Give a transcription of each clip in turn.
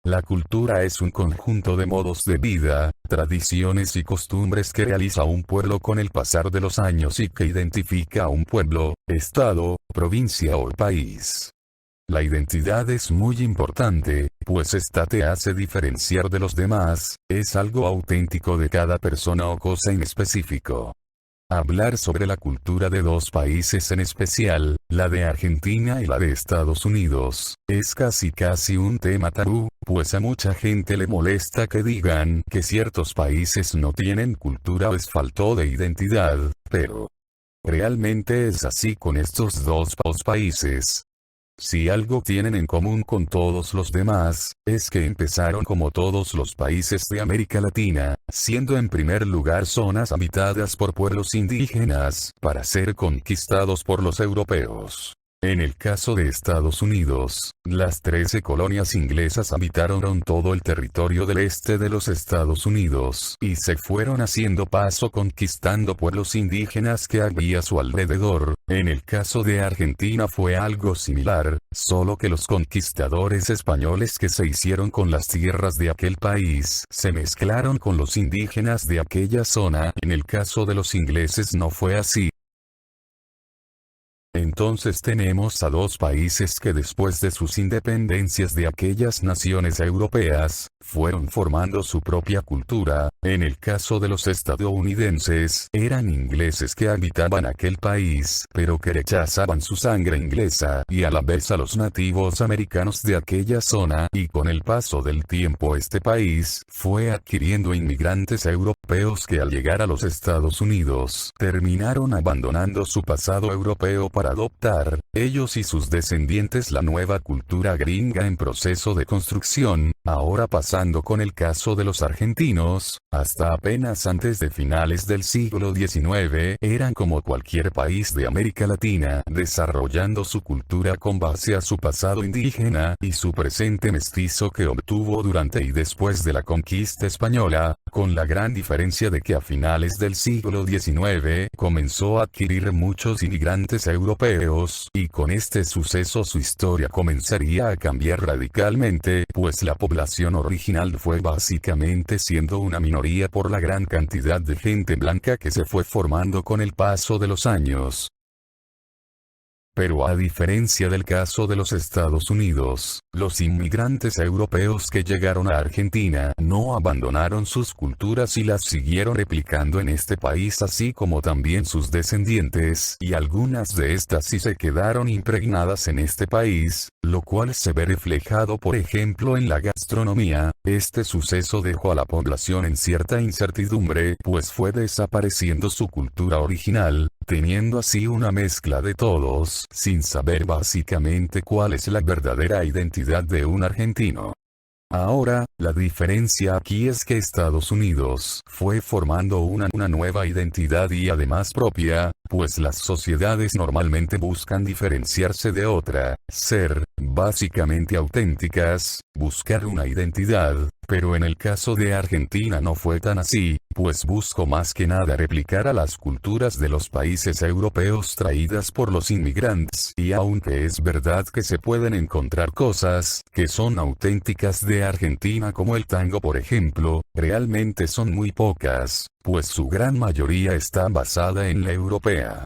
La cultura es un conjunto de modos de vida, tradiciones y costumbres que realiza un pueblo con el pasar de los años y que identifica a un pueblo, estado, provincia o país. La identidad es muy importante, pues esta te hace diferenciar de los demás, es algo auténtico de cada persona o cosa en específico. Hablar sobre la cultura de dos países en especial, la de Argentina y la de Estados Unidos, es casi un tema tabú, pues a mucha gente le molesta que digan que ciertos países no tienen cultura o es falto de identidad, pero realmente es así con estos dos países. Si algo tienen en común con todos los demás, es que empezaron como todos los países de América Latina, siendo en primer lugar zonas habitadas por pueblos indígenas, para ser conquistados por los europeos. En el caso de Estados Unidos, las 13 colonias inglesas habitaron todo el territorio del este de los Estados Unidos y se fueron haciendo paso conquistando pueblos indígenas que había a su alrededor. En el caso de Argentina fue algo similar, solo que los conquistadores españoles que se hicieron con las tierras de aquel país se mezclaron con los indígenas de aquella zona. En el caso de los ingleses no fue así. Entonces tenemos a dos países que después de sus independencias de aquellas naciones europeas, fueron formando su propia cultura. En el caso de los estadounidenses, eran ingleses que habitaban aquel país, pero que rechazaban su sangre inglesa, y a la vez a los nativos americanos de aquella zona, y con el paso del tiempo este país fue adquiriendo inmigrantes europeos que al llegar a los Estados Unidos, terminaron abandonando su pasado europeo para adoptar, ellos y sus descendientes, la nueva cultura gringa en proceso de construcción. Ahora pasando con el caso de los argentinos, hasta apenas antes de finales del siglo XIX, eran como cualquier país de América Latina, desarrollando su cultura con base a su pasado indígena y su presente mestizo que obtuvo durante y después de la conquista española, con la gran diferencia de que a finales del siglo XIX comenzó a adquirir muchos inmigrantes europeos, y con este suceso su historia comenzaría a cambiar radicalmente, pues la población original fue básicamente siendo una minoría por la gran cantidad de gente blanca que se fue formando con el paso de los años. Pero a diferencia del caso de los Estados Unidos, los inmigrantes europeos que llegaron a Argentina no abandonaron sus culturas y las siguieron replicando en este país, así como también sus descendientes, y algunas de estas sí se quedaron impregnadas en este país, lo cual se ve reflejado por ejemplo en la gastronomía. Este suceso dejó a la población en cierta incertidumbre, pues fue desapareciendo su cultura original, teniendo así una mezcla de todos, sin saber básicamente cuál es la verdadera identidad de un argentino. Ahora, la diferencia aquí es que Estados Unidos fue formando una nueva identidad y además propia, pues las sociedades normalmente buscan diferenciarse de otra, ser, básicamente auténticas, buscar una identidad, pero en el caso de Argentina no fue tan así, pues buscó más que nada replicar a las culturas de los países europeos traídas por los inmigrantes, y aunque es verdad que se pueden encontrar cosas que son auténticas de Argentina como el tango por ejemplo, realmente son muy pocas, pues su gran mayoría está basada en la europea.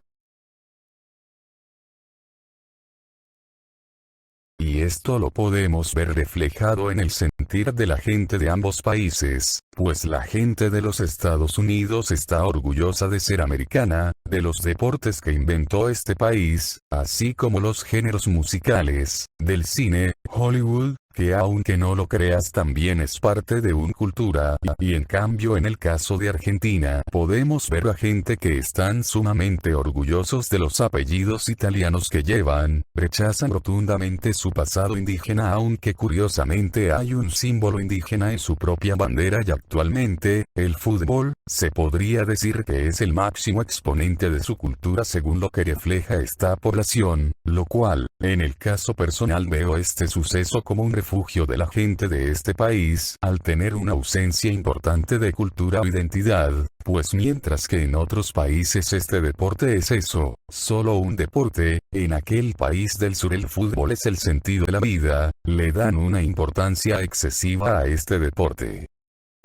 Y esto lo podemos ver reflejado en el sentir de la gente de ambos países, pues la gente de los Estados Unidos está orgullosa de ser americana, de los deportes que inventó este país, así como los géneros musicales, del cine, Hollywood, que aunque no lo creas también es parte de una cultura, y en cambio en el caso de Argentina podemos ver a gente que están sumamente orgullosos de los apellidos italianos que llevan, rechazan rotundamente su pasado indígena aunque curiosamente hay un símbolo indígena en su propia bandera y actualmente, el fútbol, se podría decir que es el máximo exponente de su cultura según lo que refleja esta población, lo cual, en el caso personal veo este suceso como un reflejo refugio de la gente de este país, al tener una ausencia importante de cultura o identidad, pues mientras que en otros países este deporte es eso, solo un deporte, en aquel país del sur el fútbol es el sentido de la vida, le dan una importancia excesiva a este deporte.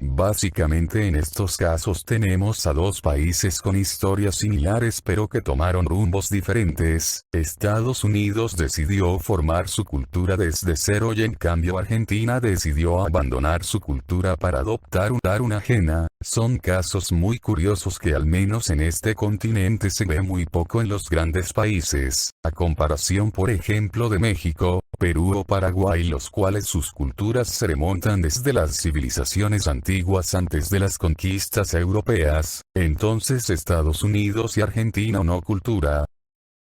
Básicamente en estos casos tenemos a dos países con historias similares pero que tomaron rumbos diferentes. Estados Unidos decidió formar su cultura desde cero y en cambio Argentina decidió abandonar su cultura para adoptar una ajena. Son casos muy curiosos que al menos en este continente se ve muy poco en los grandes países, a comparación por ejemplo de México, Perú o Paraguay, los cuales sus culturas se remontan desde las civilizaciones antiguas antes de las conquistas europeas. Entonces Estados Unidos y Argentina no cultura.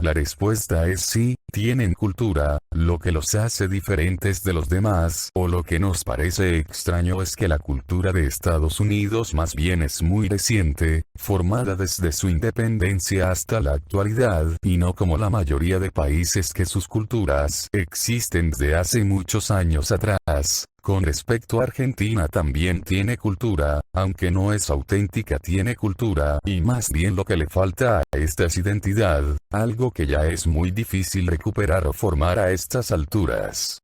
La respuesta es sí, tienen cultura, lo que los hace diferentes de los demás, o lo que nos parece extraño es que la cultura de Estados Unidos más bien es muy reciente, formada desde su independencia hasta la actualidad, y no como la mayoría de países que sus culturas existen desde hace muchos años atrás. Con respecto a Argentina también tiene cultura, aunque no es auténtica tiene cultura, y más bien lo que le falta a esta es identidad, algo que ya es muy difícil recuperar o formar a estas alturas.